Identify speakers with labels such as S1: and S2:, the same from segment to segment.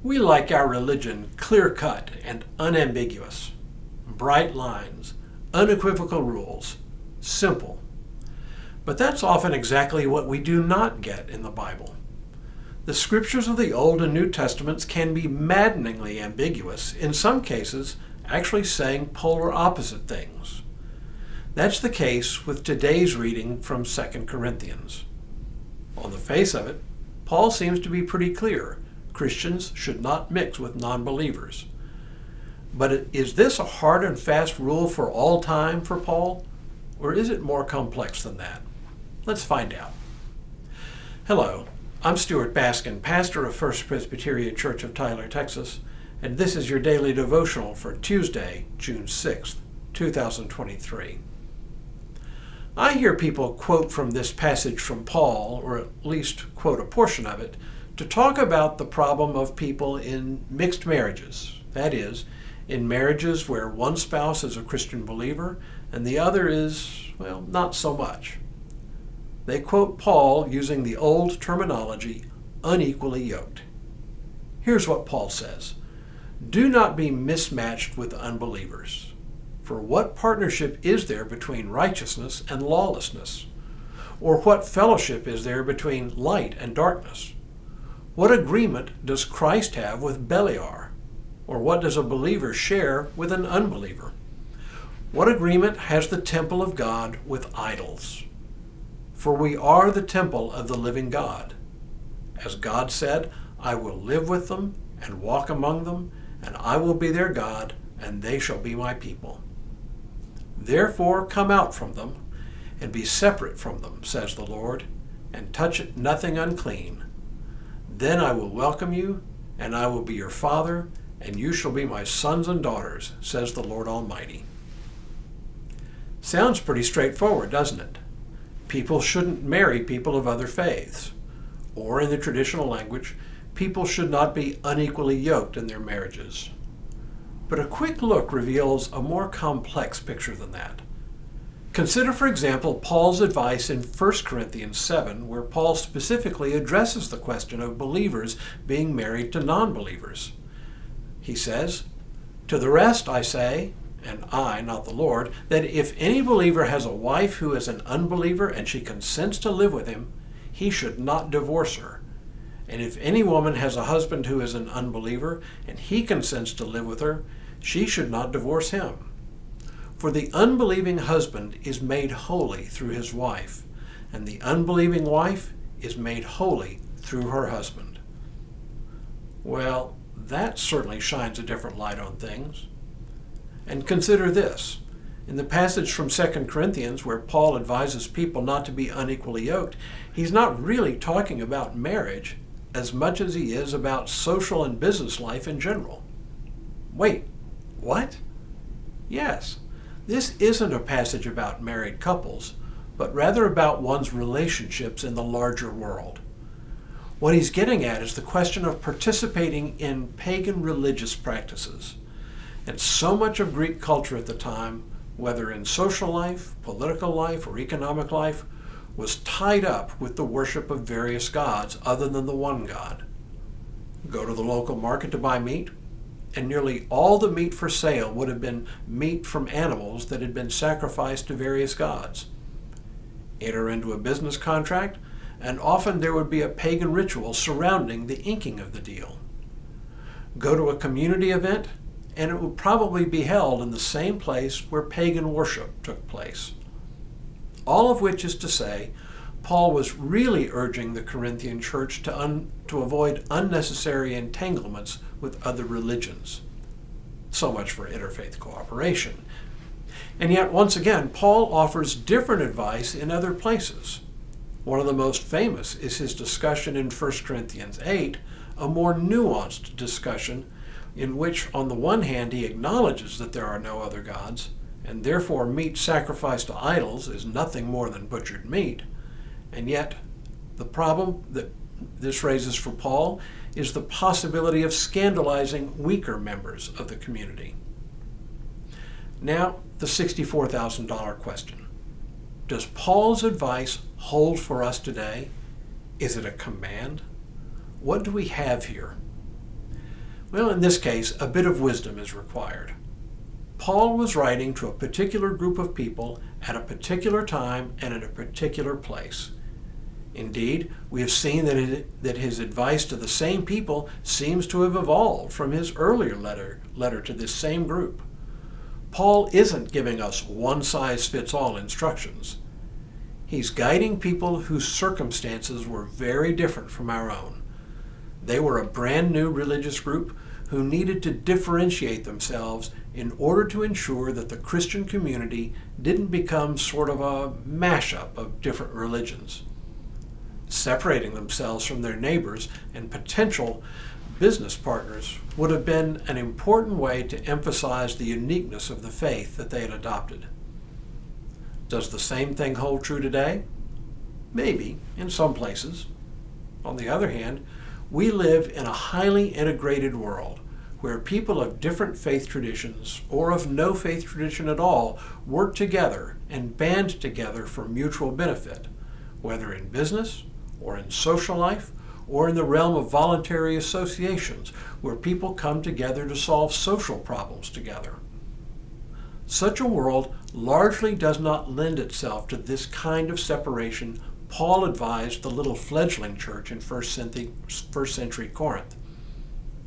S1: We like our religion clear-cut and unambiguous. Bright lines, unequivocal rules, simple. But that's often exactly what we do not get in the Bible. The scriptures of the Old and New Testaments can be maddeningly ambiguous, in some cases actually saying polar opposite things. That's the case with today's reading from 2 Corinthians. On the face of it, Paul seems to be pretty clear. Christians should not mix with non-believers. But is this a hard and fast rule for all time for Paul? Or is it more complex than that? Let's find out. Hello, I'm Stuart Baskin, pastor of First Presbyterian Church of Tyler, Texas, and this is your daily devotional for Tuesday, June 6th, 2023. I hear people quote from this passage from Paul, or at least quote a portion of it, to talk about the problem of people in mixed marriages. That is, in marriages where one spouse is a Christian believer and the other is, well, not so much. They quote Paul using the old terminology, unequally yoked. Here's what Paul says: "Do not be mismatched with unbelievers. For what partnership is there between righteousness and lawlessness? Or what fellowship is there between light and darkness? What agreement does Christ have with Beliar? Or what does a believer share with an unbeliever? What agreement has the temple of God with idols? For we are the temple of the living God. As God said, I will live with them and walk among them, and I will be their God, and they shall be my people. Therefore come out from them, and be separate from them, says the Lord, and touch nothing unclean. Then I will welcome you, and I will be your Father, and you shall be my sons and daughters, says the Lord Almighty." Sounds pretty straightforward, doesn't it? People shouldn't marry people of other faiths. Or in the traditional language, people should not be unequally yoked in their marriages. But a quick look reveals a more complex picture than that. Consider, for example, Paul's advice in 1 Corinthians 7, where Paul specifically addresses the question of believers being married to non-believers. He says, "To the rest I say, and I, not the Lord, that if any believer has a wife who is an unbeliever and she consents to live with him, he should not divorce her. And if any woman has a husband who is an unbeliever and he consents to live with her, she should not divorce him. For the unbelieving husband is made holy through his wife, and the unbelieving wife is made holy through her husband." Well, that certainly shines a different light on things. And consider this. In the passage from 2 Corinthians where Paul advises people not to be unequally yoked, he's not really talking about marriage as much as he is about social and business life in general. Wait, what? Yes, this isn't a passage about married couples, but rather about one's relationships in the larger world. What he's getting at is the question of participating in pagan religious practices. And so much of Greek culture at the time, whether in social life, political life, or economic life, was tied up with the worship of various gods other than the one God. Go to the local market to buy meat, and nearly all the meat for sale would have been meat from animals that had been sacrificed to various gods. Enter into a business contract, and often there would be a pagan ritual surrounding the inking of the deal. Go to a community event, and it would probably be held in the same place where pagan worship took place. All of which is to say, Paul was really urging the Corinthian church to avoid unnecessary entanglements with other religions. So much for interfaith cooperation. And yet, once again, Paul offers different advice in other places. One of the most famous is his discussion in 1 Corinthians 8, a more nuanced discussion in which, on the one hand, he acknowledges that there are no other gods, and therefore meat sacrificed to idols is nothing more than butchered meat. And yet, the problem that this raises for Paul is the possibility of scandalizing weaker members of the community. Now, the $64,000 question. Does Paul's advice hold for us today? Is it a command? What do we have here? Well, in this case, a bit of wisdom is required. Paul was writing to a particular group of people at a particular time and at a particular place. Indeed, we have seen that his advice to the same people seems to have evolved from his earlier letter to this same group. Paul isn't giving us one-size-fits-all instructions. He's guiding people whose circumstances were very different from our own. They were a brand new religious group who needed to differentiate themselves in order to ensure that the Christian community didn't become sort of a mashup of different religions. Separating themselves from their neighbors and potential business partners would have been an important way to emphasize the uniqueness of the faith that they had adopted. Does the same thing hold true today? Maybe, in some places. On the other hand, we live in a highly integrated world where people of different faith traditions or of no faith tradition at all work together and band together for mutual benefit, whether in business or in social life or in the realm of voluntary associations where people come together to solve social problems together. Such a world largely does not lend itself to this kind of separation Paul advised the little fledgling church in first century Corinth.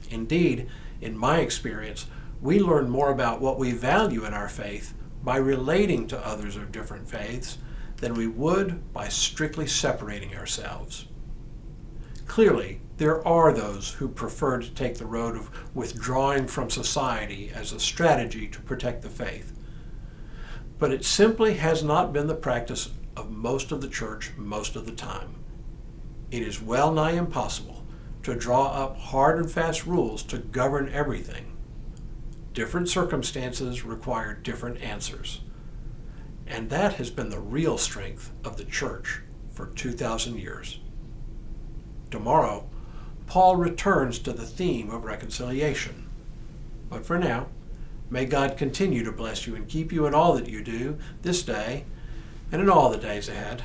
S1: Indeed, in my experience, we learn more about what we value in our faith by relating to others of different faiths than we would by strictly separating ourselves. Clearly, there are those who prefer to take the road of withdrawing from society as a strategy to protect the faith. But it simply has not been the practice of most of the church most of the time. It is well nigh impossible to draw up hard and fast rules to govern everything. Different circumstances require different answers. And that has been the real strength of the church for 2,000 years. Tomorrow, Paul returns to the theme of reconciliation. But for now, may God continue to bless you and keep you in all that you do this day and in all the days ahead.